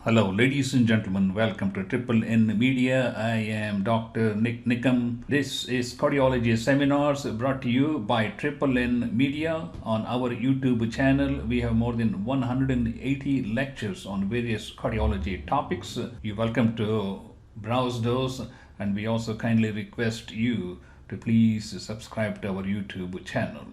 Hello, ladies and gentlemen. Welcome to Triple N Media. I am Dr. Nik Nikam. This is Cardiology Seminars brought to you by Triple N Media. On our YouTube channel, we have more than 180 lectures on various cardiology topics. You're welcome to browse those, and we also kindly request you to please subscribe to our YouTube channel.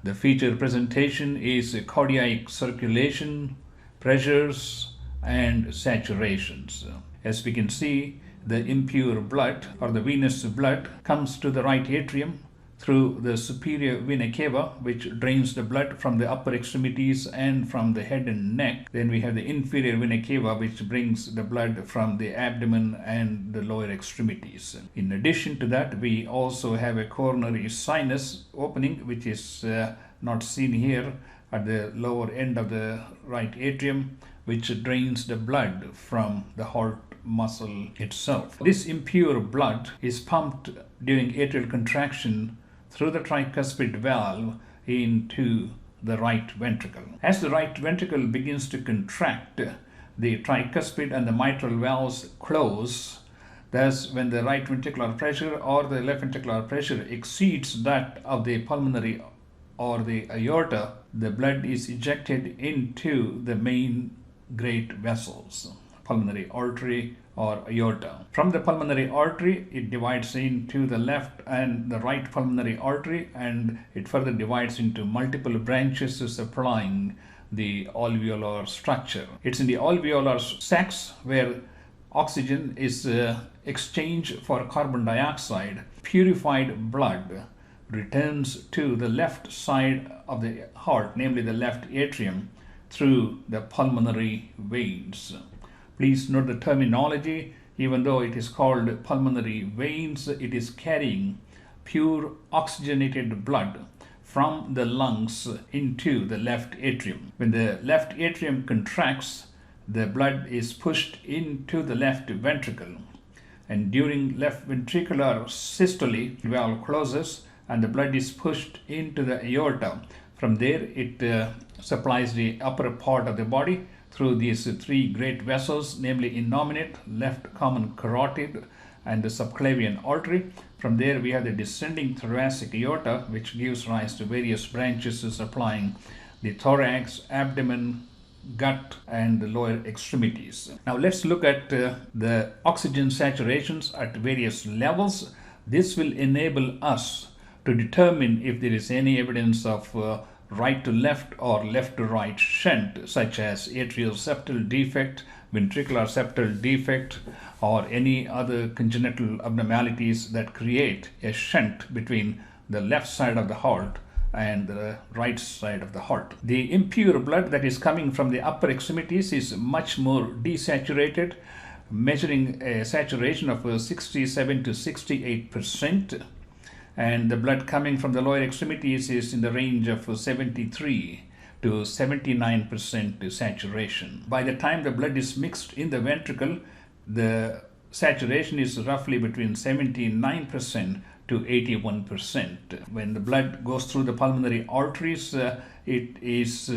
The featured presentation is cardiac circulation, pressures, and saturations. As we can see, the impure blood or the venous blood comes to the right atrium through the superior vena cava, which drains the blood from the upper extremities and from the head and neck. Then we have the inferior vena cava, which brings the blood from the abdomen and the lower extremities. In addition to that, we also have a coronary sinus opening, which is not seen here at the lower end of the right atrium, which drains the blood from the heart muscle itself. This impure blood is pumped during atrial contraction through the tricuspid valve into the right ventricle. As the right ventricle begins to contract, the tricuspid and the mitral valves close. Thus, when the right ventricular pressure or the left ventricular pressure exceeds that of the pulmonary or the aorta, the blood is ejected into the main great vessels, pulmonary artery or aorta. From the pulmonary artery, it divides into the left and the right pulmonary artery, and it further divides into multiple branches supplying the alveolar structure. It's in the alveolar sacs where oxygen is exchanged for carbon dioxide. Purified blood returns to the left side of the heart, namely the left atrium, through the pulmonary veins. Please note the terminology. Even though it is called pulmonary veins, it is carrying pure oxygenated blood from the lungs into the left atrium. When the left atrium contracts, the blood is pushed into the left ventricle, and during left ventricular systole, the valve closes and the blood is pushed into the aorta. From there, it supplies the upper part of the body through these three great vessels, namely innominate, left common carotid, and the subclavian artery. From there, we have the descending thoracic aorta, which gives rise to various branches supplying the thorax, abdomen, gut, and the lower extremities. Now, let's look at the oxygen saturations at various levels. This will enable us to determine if there is any evidence of right to left or left to right shunt, such as atrial septal defect, ventricular septal defect, or any other congenital abnormalities that create a shunt between the left side of the heart and the right side of the heart. The impure blood that is coming from the upper extremities is much more desaturated, measuring a saturation of 67 to 68%. And the blood coming from the lower extremities is in the range of 73 to 79% saturation. By the time the blood is mixed in the ventricle, the saturation is roughly between 79% to 81%. When the blood goes through the pulmonary arteries, it is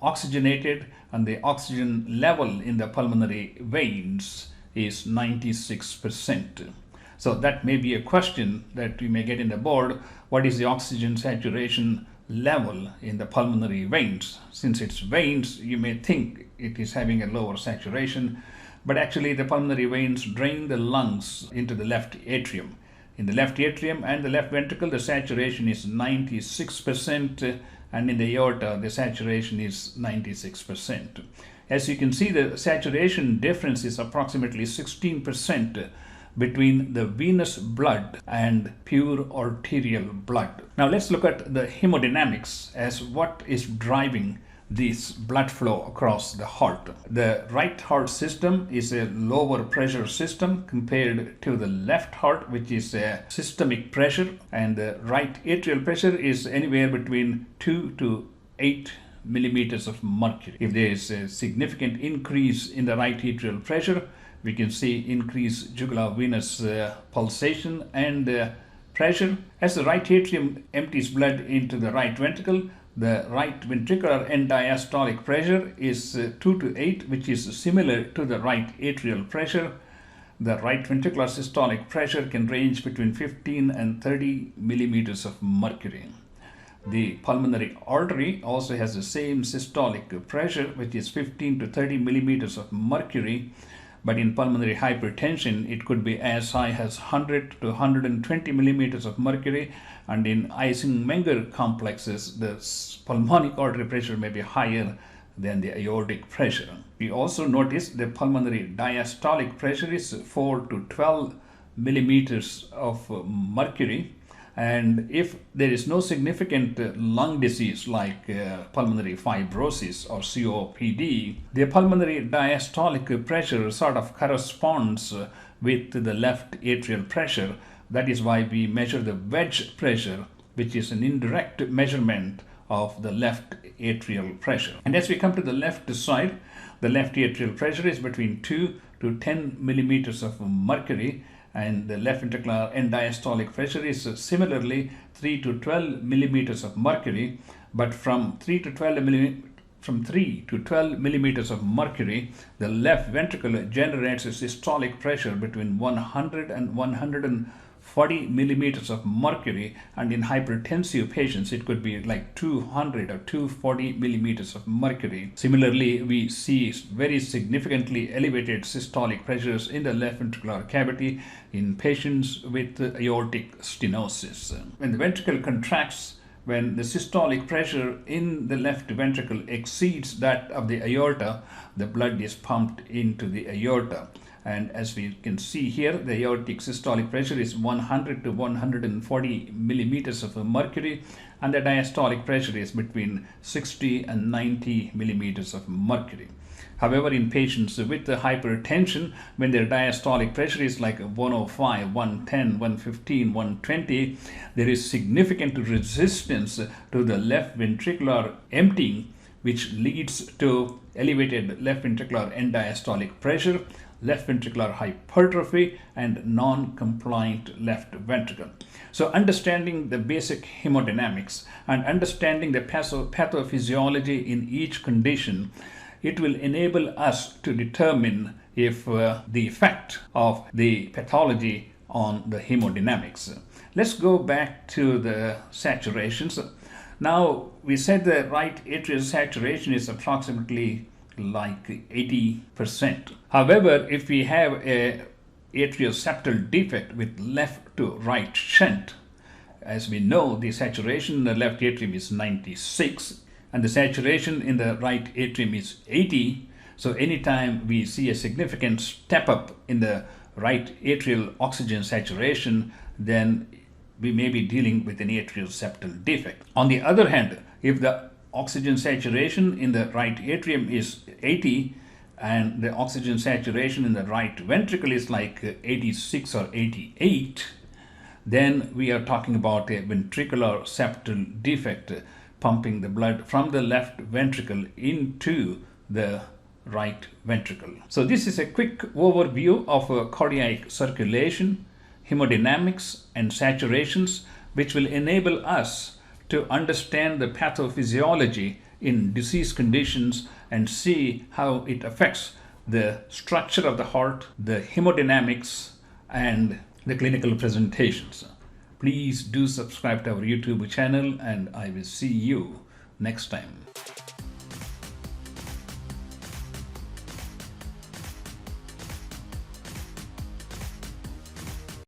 oxygenated, and the oxygen level in the pulmonary veins is 96%. So that may be a question that we may get in the board. What is the oxygen saturation level in the pulmonary veins? Since it's veins, you may think it is having a lower saturation, but actually the pulmonary veins drain the lungs into the left atrium. In the left atrium and the left ventricle, the saturation is 96%, and in the aorta, the saturation is 96%. As you can see, the saturation difference is approximately 16% between the venous blood and pure arterial blood. Now let's look at the hemodynamics as what is driving this blood flow across the heart. The right heart system is a lower pressure system compared to the left heart, which is a systemic pressure, and the right atrial pressure is anywhere between 2 to 8 millimeters of mercury. If there is a significant increase in the right atrial pressure, we can see increased jugular venous pulsation and pressure. As the right atrium empties blood into the right ventricle, the right ventricular end diastolic pressure is 2 to 8, which is similar to the right atrial pressure. The right ventricular systolic pressure can range between 15 and 30 millimeters of mercury. The pulmonary artery also has the same systolic pressure, which is 15 to 30 millimeters of mercury. But in pulmonary hypertension, it could be as high as 100 to 120 millimeters of mercury. And in Ising-Menger complexes, the pulmonic artery pressure may be higher than the aortic pressure. We also notice the pulmonary diastolic pressure is 4 to 12 millimeters of mercury. And if there is no significant lung disease like pulmonary fibrosis or COPD, the pulmonary diastolic pressure sort of corresponds with the left atrial pressure. That is why we measure the wedge pressure, which is an indirect measurement of the left atrial pressure. And as we come to the left side, the left atrial pressure is between 2 to 10 millimeters of mercury, and the left ventricular end diastolic pressure is similarly 3 to 12 millimeters of mercury. But from 3 to 12 millimeters of mercury, the left ventricle generates a systolic pressure between 100 and 140 millimeters of mercury, and in hypertensive patients it could be like 200 or 240 millimeters of mercury. Similarly, we see very significantly elevated systolic pressures in the left ventricular cavity in patients with aortic stenosis. When the ventricle contracts, when the systolic pressure in the left ventricle exceeds that of the aorta, the blood is pumped into the aorta. And as we can see here, the aortic systolic pressure is 100 to 140 millimeters of mercury, and the diastolic pressure is between 60 and 90 millimeters of mercury. However, in patients with hypertension, when their diastolic pressure is like 105, 110, 115, 120, there is significant resistance to the left ventricular emptying, which leads to elevated left ventricular end diastolic pressure, left ventricular hypertrophy, and non-compliant left ventricle. So understanding the basic hemodynamics and understanding the pathophysiology in each condition, it will enable us to determine if the effect of the pathology on the hemodynamics. Let's go back to the saturations. Now, we said the right atrial saturation is approximately like 80%. However, if we have a atrial septal defect with left to right shunt, as we know, the saturation in the left atrium is 96 and the saturation in the right atrium is 80. So anytime we see a significant step up in the right atrial oxygen saturation, then we may be dealing with an atrial septal defect. On the other hand, if the oxygen saturation in the right atrium is 80 and the oxygen saturation in the right ventricle is like 86 or 88, then we are talking about a ventricular septal defect, pumping the blood from the left ventricle into the right ventricle. So this is a quick overview of cardiac circulation, hemodynamics, and saturations, which will enable us to understand the pathophysiology in disease conditions and see how it affects the structure of the heart, the hemodynamics, and the clinical presentations. Please do subscribe to our YouTube channel, and I will see you next time.